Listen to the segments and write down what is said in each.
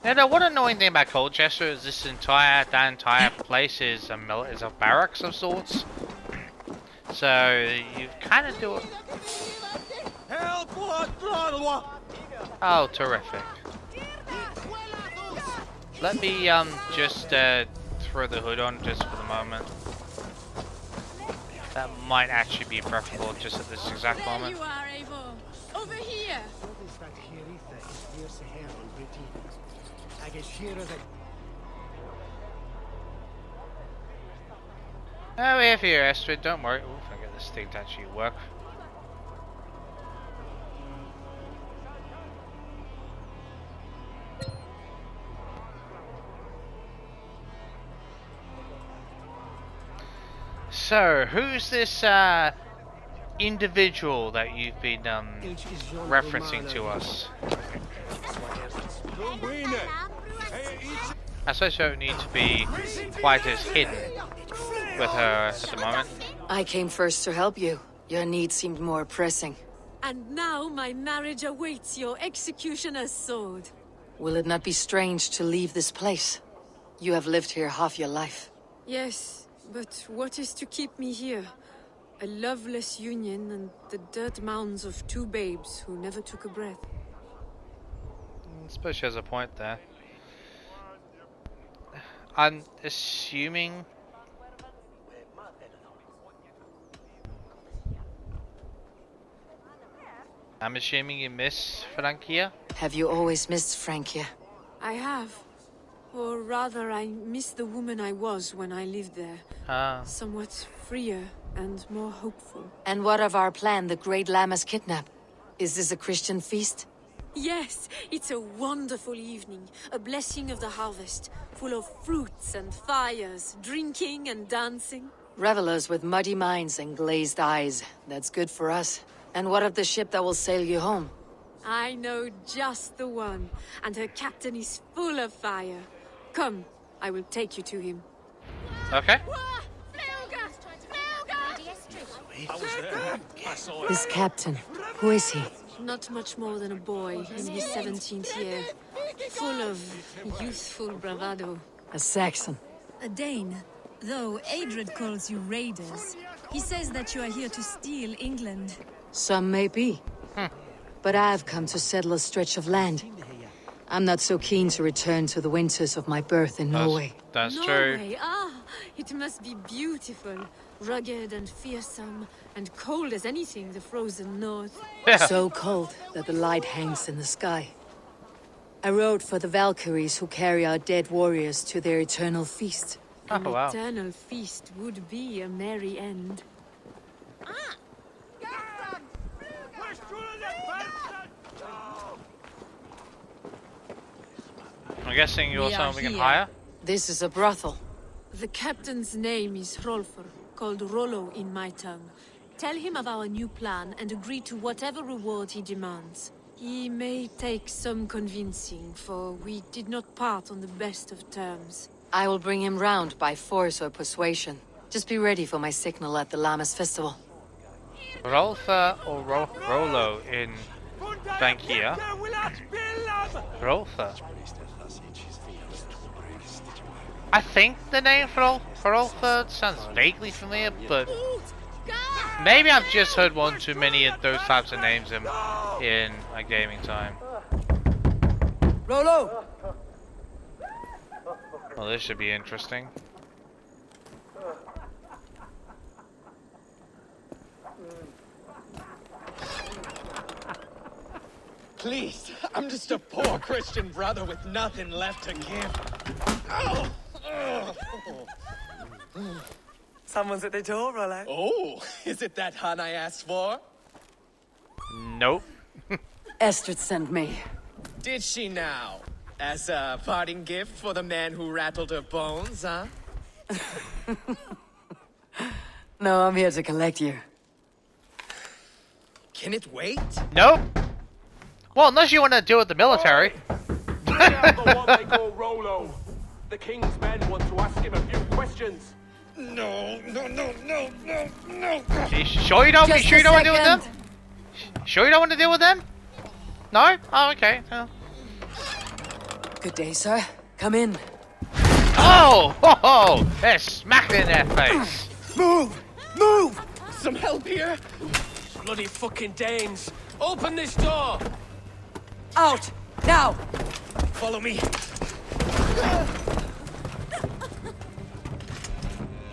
Now, what annoying thing about Colchester is this entire place is a barracks of sorts. So you kind of do it. Oh, terrific. Let me just throw the hood on just for the moment. That might actually be preferable just at this exact moment. There you are, Eivor. Over here. Oh, we're here, Astrid. Don't worry. Ooh, if I get this thing to actually work. So, who's this individual that you've been referencing to us? I suppose you don't need to be quite as hidden with her at the moment. I came first to help you. Your need seemed more pressing. And now my marriage awaits your executioner's sword. Will it not be strange to leave this place? You have lived here half your life. Yes, but what is to keep me here? A loveless union and the dirt mounds of two babes who never took a breath. I suppose she has a point there. I'm assuming... you miss Francia? Have you always missed Francia? I have. Or rather, I miss the woman I was when I lived there. Somewhat freer and more hopeful. And what of our plan, the Great Lammas kidnap? Is this a Christian feast? Yes, it's a wonderful evening. A blessing of the harvest. Full of fruits and fires, drinking and dancing. Revelers with muddy minds and glazed eyes. That's good for us. And what of the ship that will sail you home? I know just the one. And her captain is full of fire. Come, I will take you to him. Okay. This captain, who is he? Not much more than a boy in his 17th year. Full of youthful bravado. A Saxon. A Dane, though Eivor calls you raiders. He says that you are here to steal England. Some may be. But I've come to settle a stretch of land. I'm not so keen to return to the winters of my birth in Norway. That's true. Norway, it must be beautiful. Rugged and fearsome, and cold as anything the frozen north. So cold that the light hangs in the sky. I rode for the Valkyries who carry our dead warriors to their eternal feast. Oh, An wow. eternal feast would be a merry end. I'm guessing you're We are someone we can here. hire? This is a brothel. The captain's name is Hrolfr, called Rollo in my tongue. Tell him of our new plan and agree to whatever reward he demands. He may take some convincing, for we did not part on the best of terms. I will bring him round by force or persuasion. Just be ready for my signal at the Lammas festival. Rolfa or Rollo in Bankia? Rolfa. I think the name for Rolfa sounds vaguely familiar, but maybe I've just heard one too many of those types of names in a gaming time. Rollo! Well, this should be interesting. Please, I'm just a poor Christian brother with nothing left to give. Oh! Someone's at the door, Rollo. Oh, is it that hun I asked for? Nope. Estrid sent me. Did she now? As a parting gift for the man who rattled her bones, huh? No, I'm here to collect you. Can it wait? Nope. Well, unless you want to deal with the military. We are the one they call Rollo. The king's men want to ask him a few questions. No. You sure you don't? You sure you don't want to deal with them? Sure you don't want to deal with them? No? Oh, okay. Oh. Good day, sir. Come in. Oh! Ho ho! They're smacked in their face. Move! Move! Some help here? Bloody fucking Danes! Open this door! Out! Now! Follow me.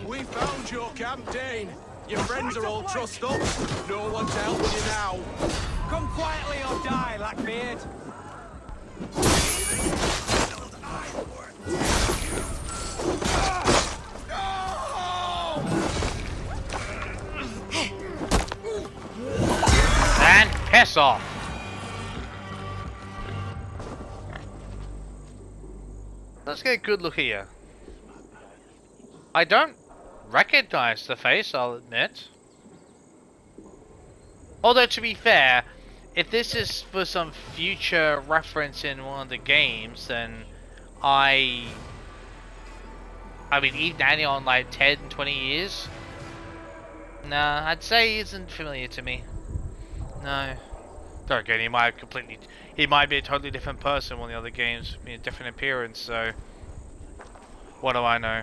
We found your camp, Dane. Your friends are all trussed up. No one's helping you now. Come quietly or die, Blackbeard. And piss off. Let's get a good look here. I don't recognize the face, I'll admit. Although, to be fair, if this is for some future reference in one of the games, then I mean, even adding on like 10, 20 years, nah, I'd say he isn't familiar to me. No. Then again, he might be a totally different person when the other games, a different appearance, so what do I know?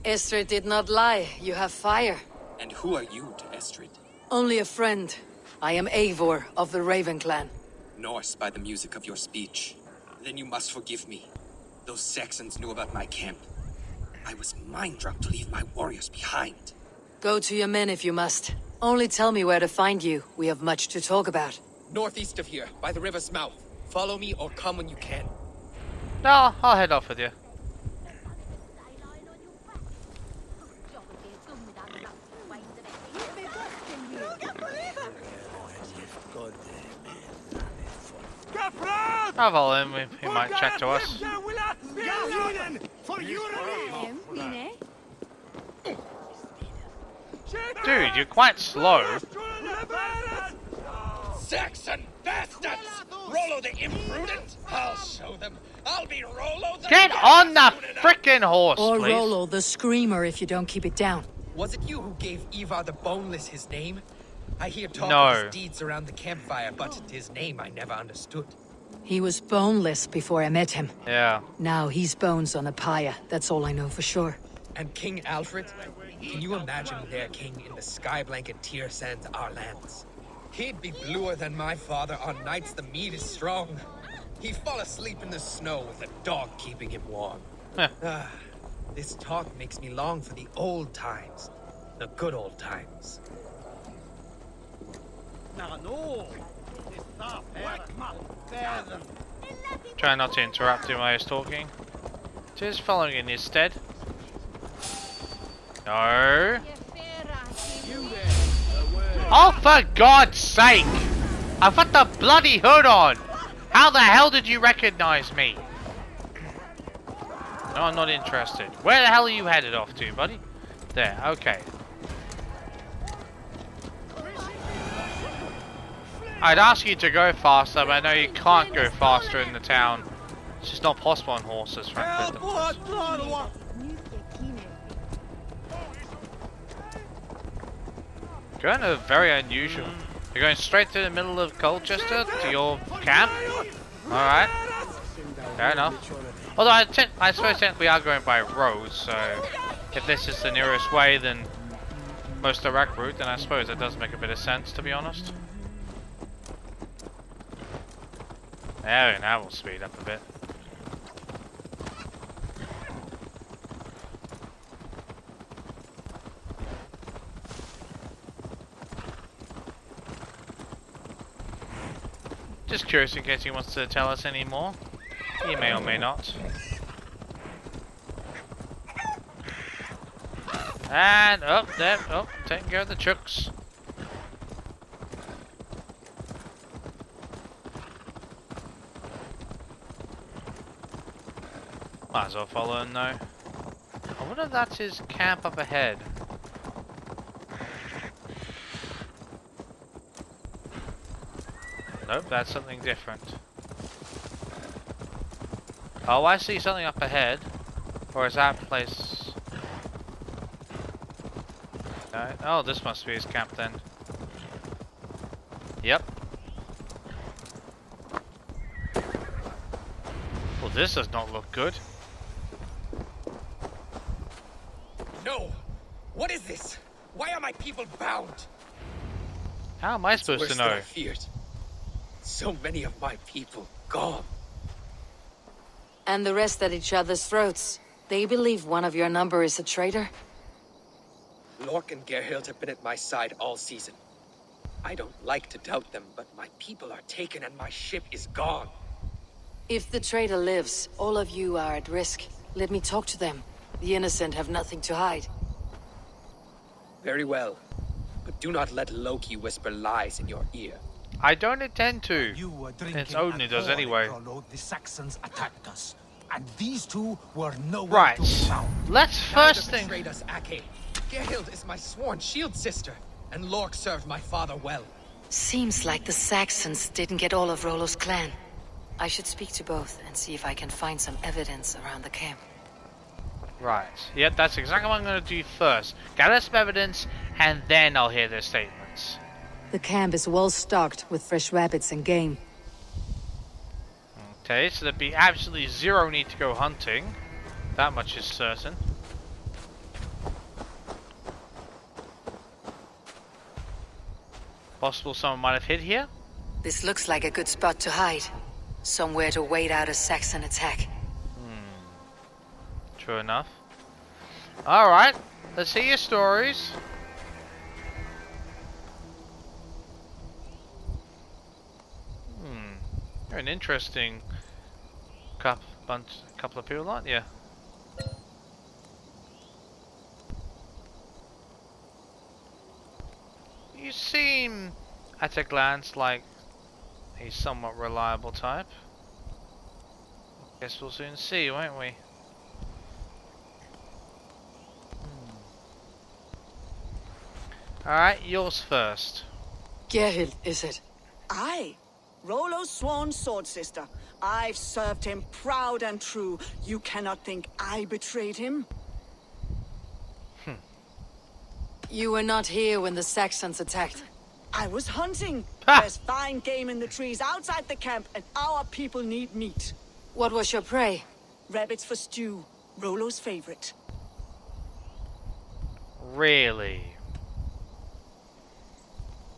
Estrid did not lie. You have fire. And who are you to Estrid? Only a friend. I am Eivor of the Raven clan. Norse by the music of your speech. Then you must forgive me. Those Saxons knew about my camp. I was mind-drugged to leave my warriors behind. Go to your men if you must. Only tell me where to find you. We have much to talk about. Northeast of here, by the river's mouth. Follow me or come when you can. No, I'll head off with you. I'll follow him, he might chat to us. Dude, you're quite slow. Saxon bastards! Rollo the imprudent! I'll show them. I'll be Rollo the... Get on the frickin' horse, Or please. Rollo the Screamer if you don't keep it down. Was it you who gave Eivor the Boneless his name? I hear talk No. of his deeds around the campfire, but his name I never understood. He was boneless before I met him. Yeah. Now he's bones on a pyre. That's all I know for sure. And King Alfred? Can you imagine their king in the sky blanket tear sands our lands? He'd be bluer than my father on nights the meat is strong. He'd fall asleep in the snow with a dog keeping him warm. This talk makes me long for the old times. The good old times. Try not to interrupt him while he's talking. Just following in his stead. No. Oh, for God's sake! I've got the bloody hood on! How the hell did you recognize me? No, I'm not interested. Where the hell are you headed off to, buddy? There, okay. I'd ask you to go faster, but I know you can't go faster in the town. It's just not possible on horses, frankly. Going to very unusual. You're going straight to the middle of Colchester to your camp? Alright. Fair enough. Although I suppose technically we are going by road, so if this is the nearest way, then most direct route, then I suppose it does make a bit of sense, to be honest. There, now we'll speed up a bit. Just curious in case he wants to tell us any more. He may or may not. And up there, taking care of the chooks. Might as well follow him though. I wonder if that's his camp up ahead. Nope, that's something different. Oh, I see something up ahead. Or is that place... No. Oh, this must be his camp then. Yep. We'll this does not look good. No! What is this? Why are my people bound? How am I It's supposed worse to than know? I feared. So many of my people gone. And the rest at each other's throats. They believe one of your number is a traitor? Lork and Gerhild have been at my side all season. I don't like to doubt them, but my people are taken and my ship is gone. If the traitor lives, all of you are at risk. Let me talk to them. The innocent have nothing to hide. Very well. But do not let Loki whisper lies in your ear. I don't intend to. You were drinking It's Odin who does alcohol, anyway. Rollo. The Saxons attacked us, and these two were nowhere Right. to be found. Let's Neither first thing. betrayed us, Ake. Gerhild is my sworn shield sister, and Lork served my father well. Seems like the Saxons didn't get all of Rollo's clan. I should speak to both and see if I can find some evidence around the camp. Right. Yep, that's exactly what I'm going to do first. Gather some evidence, and then I'll hear their statements. The camp is well stocked with fresh rabbits and game. Okay, so there'd be absolutely zero need to go hunting. That much is certain. Possible someone might have hid here? This looks like a good spot to hide. Somewhere to wait out a Saxon attack. True enough. Alright, let's hear your stories. You're an interesting couple of people, aren't you? You seem, at a glance, like a somewhat reliable type. Guess we'll soon see, won't we? Alright, yours first. Gerhild, is it? Aye. Rollo's sworn sword sister. I've served him proud and true. You cannot think I betrayed him? You were not here when the Saxons attacked. I was hunting. Ha! There's fine game in the trees outside the camp, and our people need meat. What was your prey? Rabbits for stew. Rollo's favorite. Really?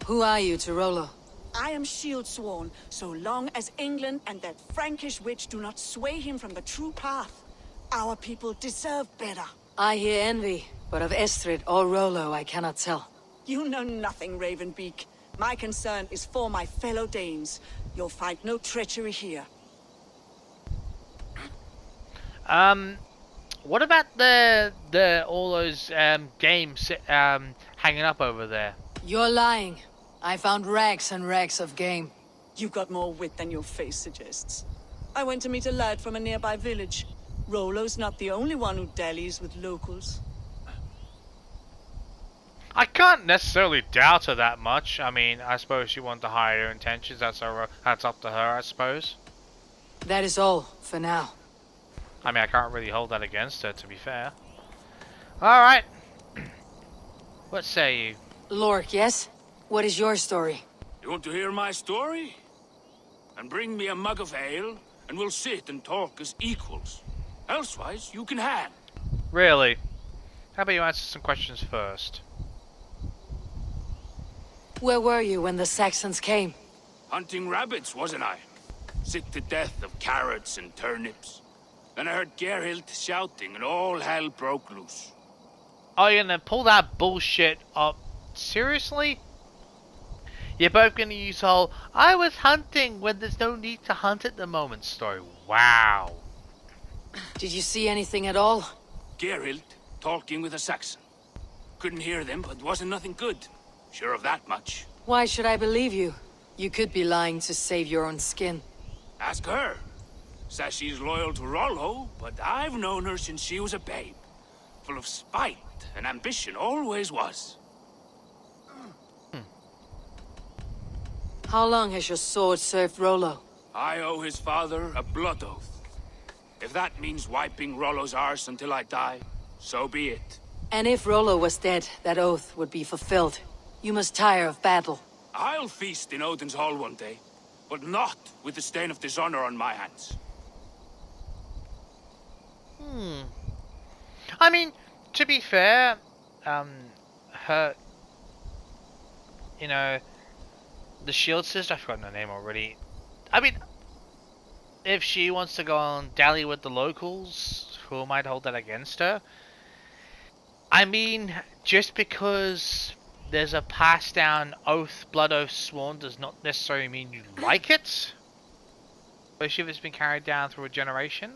Who are you to Rollo? I am shield sworn, so long as England and that Frankish witch do not sway him from the true path. Our people deserve better. I hear envy, but of Estrid or Rollo I cannot tell. You know nothing, Ravenbeak. My concern is for my fellow Danes. You'll find no treachery here. What about all those games hanging up over there? You're lying. I found rags and rags of game. You've got more wit than your face suggests. I went to meet a lad from a nearby village. Rollo's not the only one who dallies with locals. I can't necessarily doubt her that much. I mean, I suppose she wanted to hide her intentions. That's up to her, I suppose. That is all, for now. I mean, I can't really hold that against her, to be fair. Alright. What say you? Lork, yes? What is your story? You want to hear my story? And bring me a mug of ale, and we'll sit and talk as equals. Elsewise, you can hang. Really? How about you answer some questions first? Where were you when the Saxons came? Hunting rabbits, wasn't I? Sick to death of carrots and turnips. Then I heard Gerhild shouting, and all hell broke loose. Oh, you're gonna pull that bullshit up? Seriously? You're both gonna use the whole, I was hunting when there's no need to hunt at the moment story. Wow. Did you see anything at all? Gerhild talking with a Saxon. Couldn't hear them, but wasn't nothing good. Sure of that much. Why should I believe you? You could be lying to save your own skin. Ask her. Says she's loyal to Rollo, but I've known her since she was a babe. Full of spite and ambition, always was. How long has your sword served Rollo? I owe his father a blood oath. If that means wiping Rollo's arse until I die, so be it. And if Rollo was dead, that oath would be fulfilled. You must tire of battle. I'll feast in Odin's hall one day, but not with the stain of dishonor on my hands. I mean, to be fair, her, you know, the shield sister, I've forgotten her name already. I mean, if she wants to go and dally with the locals, who might hold that against her? I mean, just because there's a passed down oath, blood oath sworn, does not necessarily mean you like it. Especially if it's been carried down through a generation.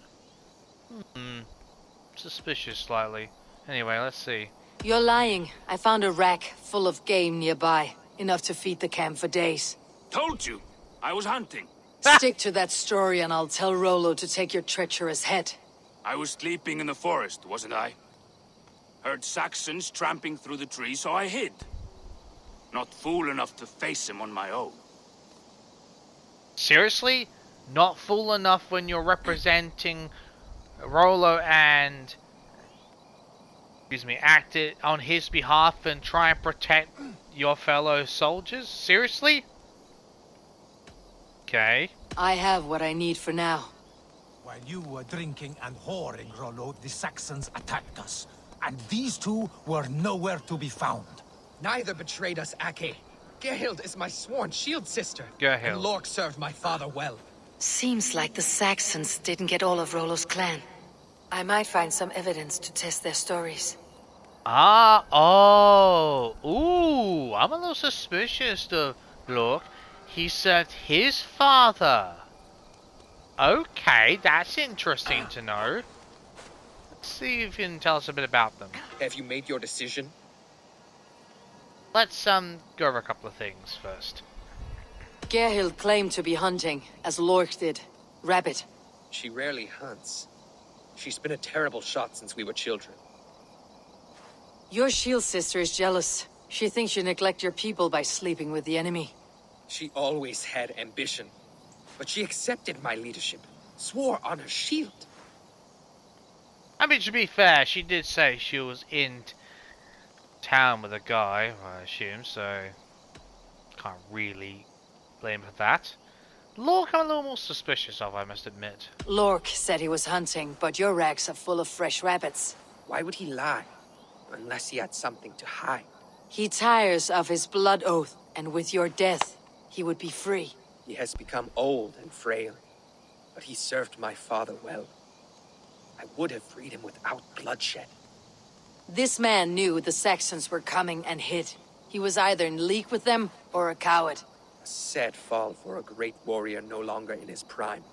Suspicious slightly. Anyway, let's see. You're lying. I found a rack full of game nearby. Enough to feed the camp for days. Told you, I was hunting. Stick to that story and I'll tell Rollo to take your treacherous head. I was sleeping in the forest, wasn't I? Heard Saxons tramping through the trees, so I hid. Not fool enough to face him on my own. Seriously? Not fool enough when you're representing Rollo and, acted on his behalf and try and protect your fellow soldiers? Seriously? Okay. I have what I need for now. While you were drinking and whoring, Rollo, the Saxons attacked us. And these two were nowhere to be found. Neither betrayed us, Ake. Gerhild is my sworn shield sister. Gerhild. And Lork served my father well. Seems like the Saxons didn't get all of Rollo's clan. I might find some evidence to test their stories. Ooh, I'm a little suspicious of Lork. He served his father. Okay, that's interesting to know. Let's see if you can tell us a bit about them. Have you made your decision? Let's go over a couple of things first. Gerhild claimed to be hunting, as Lork did. Rabbit. She rarely hunts. She's been a terrible shot since we were children. Your shield sister is jealous. She thinks you neglect your people by sleeping with the enemy. She always had ambition. But she accepted my leadership. Swore on her shield. I mean, to be fair, she did say she was in town with a guy, I assume, so can't really blame her for that. Lork, I'm a little more suspicious of, I must admit. Lork said he was hunting, but your racks are full of fresh rabbits. Why would he lie? Unless he had something to hide. He tires of his blood oath, and with your death, he would be free. He has become old and frail, but he served my father well. I would have freed him without bloodshed. This man knew the Saxons were coming and hid. He was either in league with them or a coward. A sad fall for a great warrior no longer in his prime.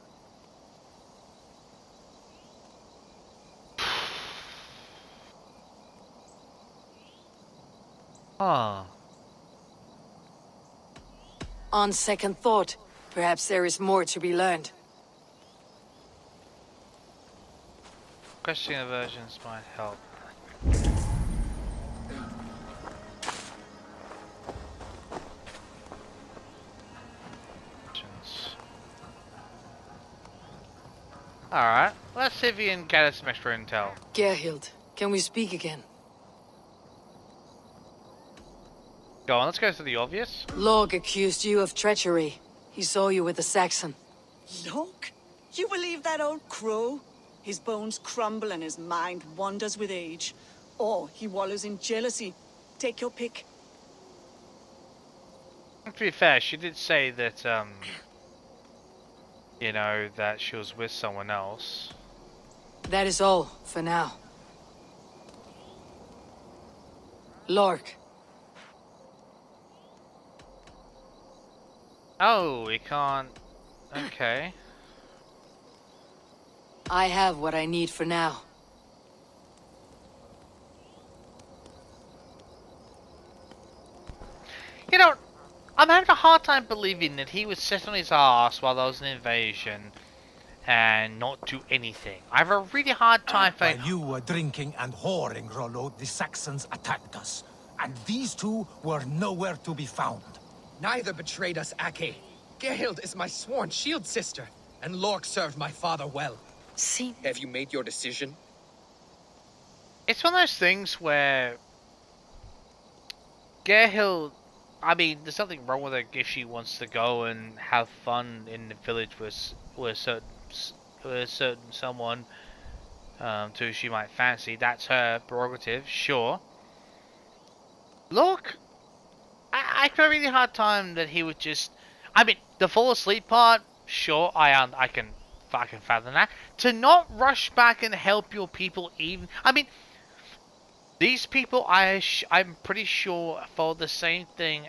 On second thought, perhaps there is more to be learned. Questioning versions might help. Alright, let's see if we can get us some extra intel. Gerhild, can we speak again? Go on, let's go to the obvious. Lork accused you of treachery. He saw you with a Saxon. Look, you believe that old crow? His bones crumble and his mind wanders with age. Or he wallows in jealousy. Take your pick. To be fair, she did say that, you know, that she was with someone else. That is all, for now. Lork. Oh, we can't... Okay. I have what I need for now. You know, I'm having a hard time believing that he would sit on his ass while there was an invasion and not do anything. I have a really hard time While you were drinking and whoring, Rollo, the Saxons attacked us. And these two were nowhere to be found. Neither betrayed us, Ake. Gerhild is my sworn shield sister, and Lork served my father well. See? Have you made your decision? It's one of those things where Gerhild, I mean, there's nothing wrong with her if she wants to go and have fun in the village with a certain someone. to who she might fancy. That's her prerogative, sure. Look, I have a really hard time that he would just. I mean, the fall asleep part, sure, I can fathom that. To not rush back and help your people, even. I mean, these people, I'm pretty sure follow the same thing.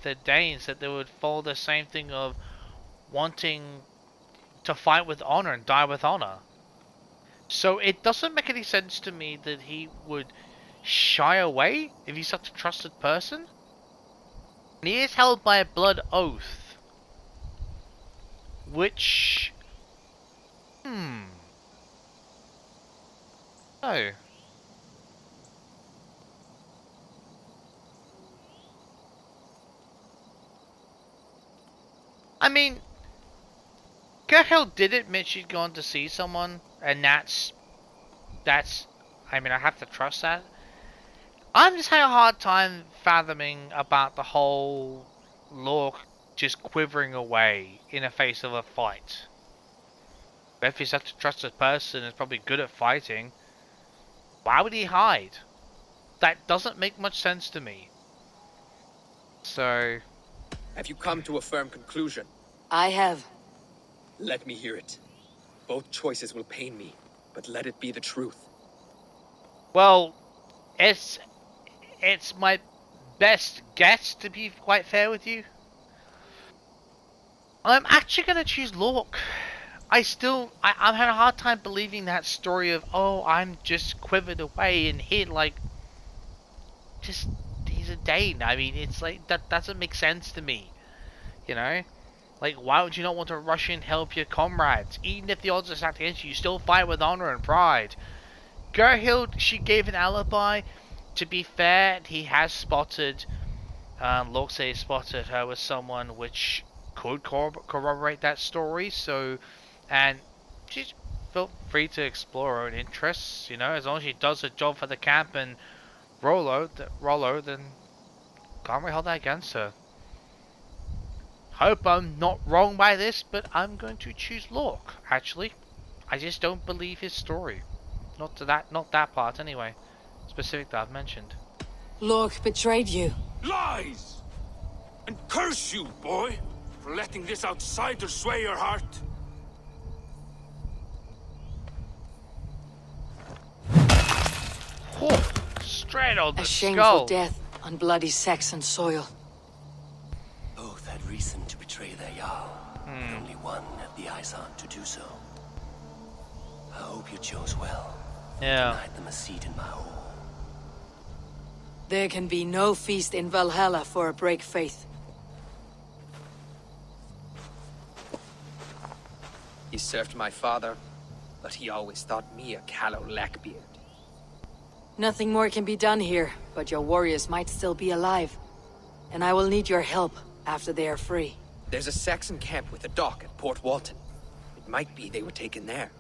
The Danes, that they would follow the same thing of wanting to fight with honor and die with honor. So it doesn't make any sense to me that he would shy away if he's such a trusted person. And he is held by a blood oath, which oh. I mean, Gerhild did admit she'd gone to see someone, and that's, I mean, I have to trust that. I'm just having a hard time fathoming about the whole Lork just quivering away in the face of a fight. But if he's such a trusted person and is probably good at fighting, why would he hide? That doesn't make much sense to me. So... Have you come to a firm conclusion? I have. Let me hear it. Both choices will pain me, but let it be the truth. Well, it's my best guess, to be quite fair with you. I'm actually going to choose Lork. I'm having a hard time believing that story of, oh, I'm just quivered away and hid, like, just, he's a Dane. I mean, it's like, that doesn't make sense to me, you know? Like, why would you not want to rush in and help your comrades? Even if the odds are stacked against you, you still fight with honor and pride. Gerhild, she gave an alibi. To be fair, he has spotted, Lork said he spotted her with someone which could corroborate that story, so, and she's felt free to explore her own interests, you know, as long as she does her job for the camp and Rollo, then can't really hold that against her. Hope I'm not wrong by this, but I'm going to choose Lork, actually. I just don't believe his story. Not that part anyway. Specific that I've mentioned. Lork betrayed you. Lies! And curse you, boy, for letting this outsider sway your heart. Oh, straight on the A shameful skull. death on bloody Saxon soil. Both had reason to betray their Jarl, but only one had the Eyesaunt to do so. I hope you chose well. Yeah. Denied them a seat in my hall. There can be no feast in Valhalla for a break faith. He served my father, but he always thought me a callow lackbeard. Nothing more can be done here, but your warriors might still be alive. And I will need your help after they are free. There's a Saxon camp with a dock at Port Walton. It might be they were taken there.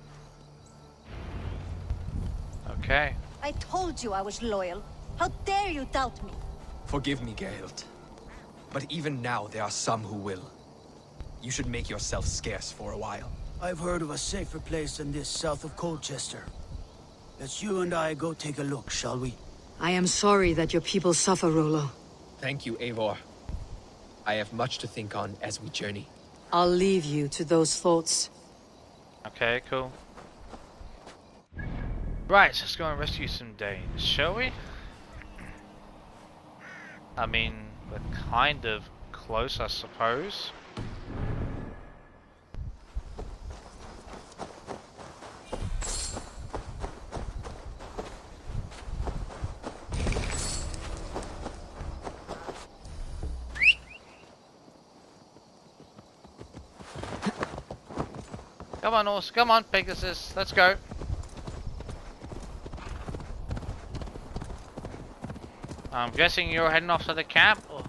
Okay. I told you I was loyal. How dare you doubt me? Forgive me, Gerhild. But even now, there are some who will. You should make yourself scarce for a while. I've heard of a safer place than this south of Colchester. Let's you and I go take a look, shall we? I am sorry that your people suffer, Rollo. Thank you, Eivor. I have much to think on as we journey. I'll leave you to those thoughts. Okay, cool. Right, let's go and rescue some Danes, shall we? I mean, we're kind of close, I suppose. Come on, horse. Come on, Pegasus. Let's go. I'm guessing you're heading off to the camp. Or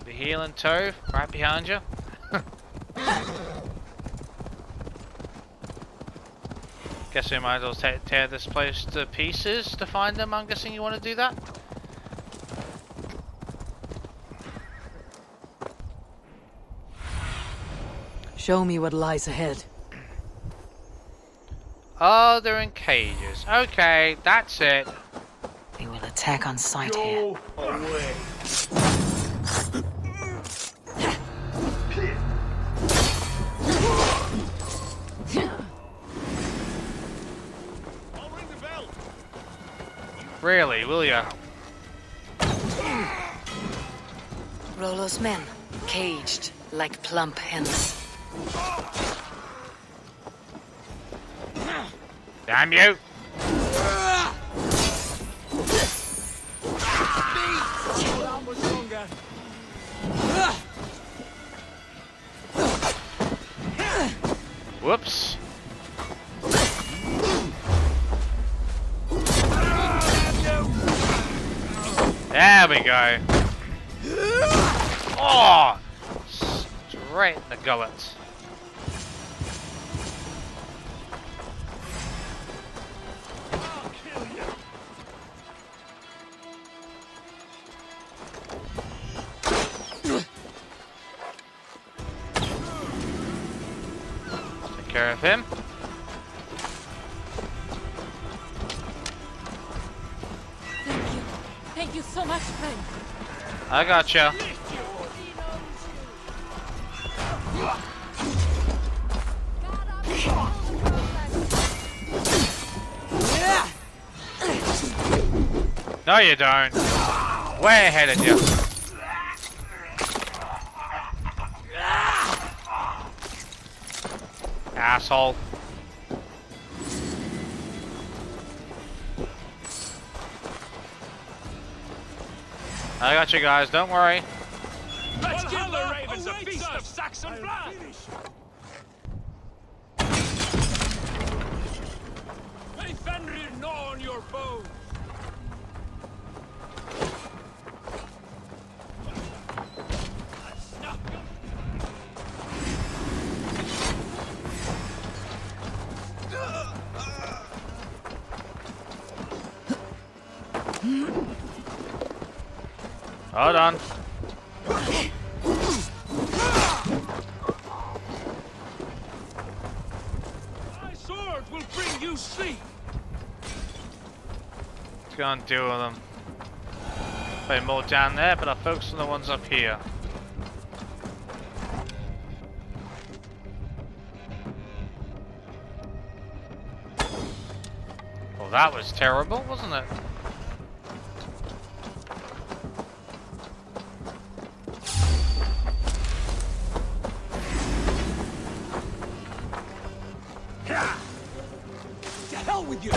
the heel and toe right behind you. Guess we might as well tear this place to pieces to find them. I'm guessing you want to do that. Show me what lies ahead. Oh, they're in cages. Okay, that's it. They will attack on sight here. Away. Really, will ya? Rollo's men, caged like plump hens. Damn you! Whoops. There we go. Oh! Straight in the gullet. Take care of him. Thank you so much, friend. I gotcha. No, you don't. Way ahead of you. Asshole. I got you guys, don't worry. Let's give the ravens a feast of Saxon blood! May Fenrir gnaw on your bones! Hold on. My sword will bring you sleep! Let's go and deal with them. Play more down there, but I'll focus on the ones up here. Well, that was terrible, wasn't it? To hell with you!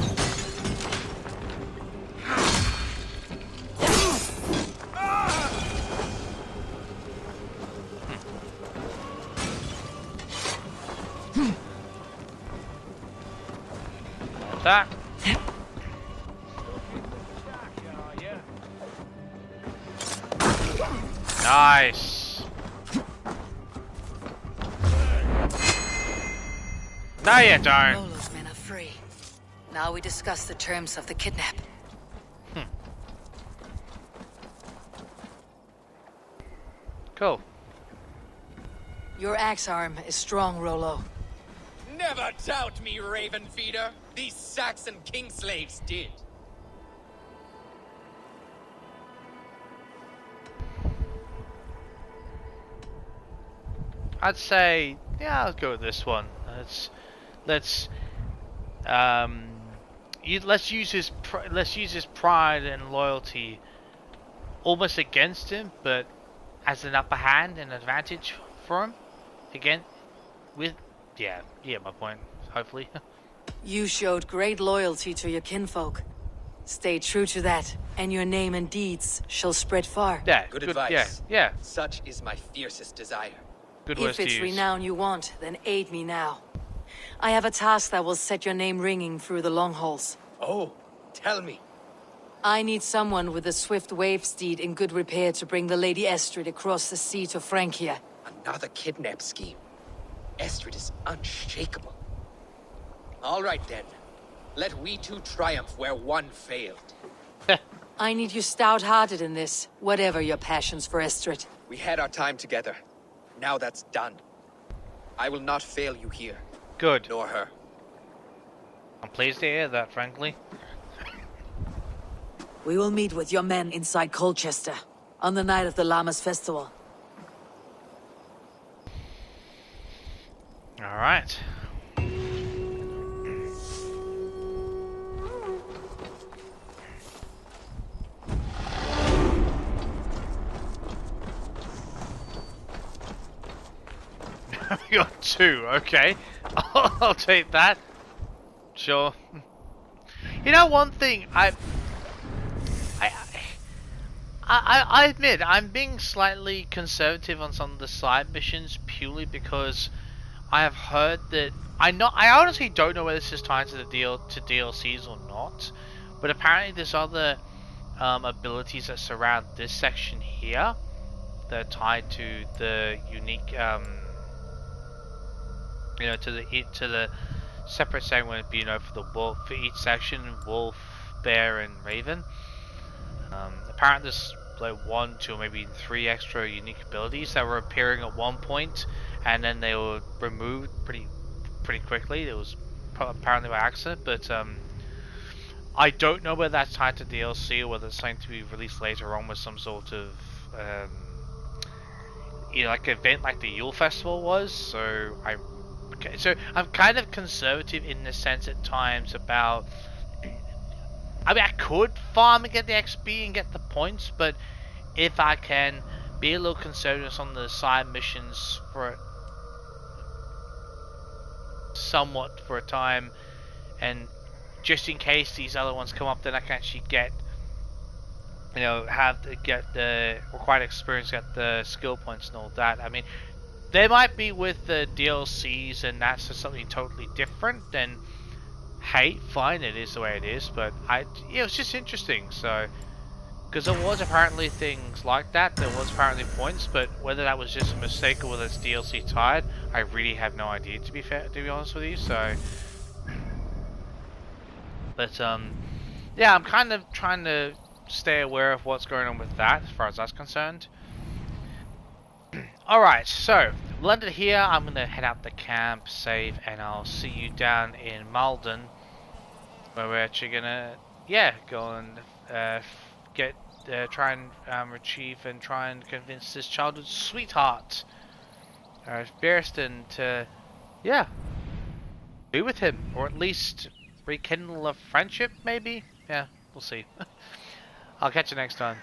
That. Nice. No, you don't. Rollo's men are free. Now we discuss the terms of the kidnap. Cool. Your axe arm is strong, Rollo. Never doubt me, Raven Feeder. These Saxon king slaves did. I'd say, yeah, I'll go with this one. Let's use his pride and loyalty almost against him, but as an upper hand and advantage for him. Again, with yeah, my point. Hopefully. You showed great loyalty to your kinfolk. Stay true to that, and your name and deeds shall spread far. Yeah, Good advice. Yeah. Such is my fiercest desire. Good words If to it's use. renown you want, then aid me now. I have a task that will set your name ringing through the long halls. Oh, tell me. I need someone with a swift wave steed in good repair to bring the Lady Estrid across the sea to Francia. Another kidnap scheme. Estrid is unshakable. All right then. Let we two triumph where one failed. I need you stout-hearted in this, whatever your passions for Estrid. We had our time together. Now that's done. I will not fail you here. Good. Nor her. I'm pleased to hear that, frankly. We will meet with your men inside Colchester on the night of the Llamas Festival. Alright. We got 2, okay. I'll take that. Sure. You know, one thing I admit I'm being slightly conservative on some of the side missions purely because I have heard that I honestly don't know whether this is tied to the DLCs or not, but apparently there's other abilities that surround this section here that are tied to the unique you know, to the separate segment, you know, for the wolf, for each section, wolf, bear, and raven. Apparently there's like 1, 2, or maybe 3 extra unique abilities that were appearing at one point, and then they were removed pretty quickly. It was apparently by accident, but I don't know whether that's tied to DLC or whether it's something to be released later on with some sort of you know, like event like the Yule Festival was. So I'm kind of conservative in the sense at times about. I mean, I could farm and get the XP and get the points, but if I can be a little conservative on the side missions for somewhat for a time, and just in case these other ones come up, then I can actually get, you know, get the required experience, get the skill points and all that. I mean, they might be with the DLCs and that's just something totally different, then hey, fine, it is the way it is, but it was just interesting, so, because there was apparently things like that, there was apparently points, but whether that was just a mistake or whether it's DLC tied, I really have no idea, to be honest with you, so, but, yeah, I'm kind of trying to stay aware of what's going on with that, as far as that's concerned. Alright, so, landed here, I'm going to head out the camp, save, and I'll see you down in Malden, where we're actually going to, yeah, go and try and retrieve and try and convince this childhood sweetheart, Bearston, to, yeah, be with him, or at least rekindle a friendship, maybe? Yeah, we'll see. I'll catch you next time.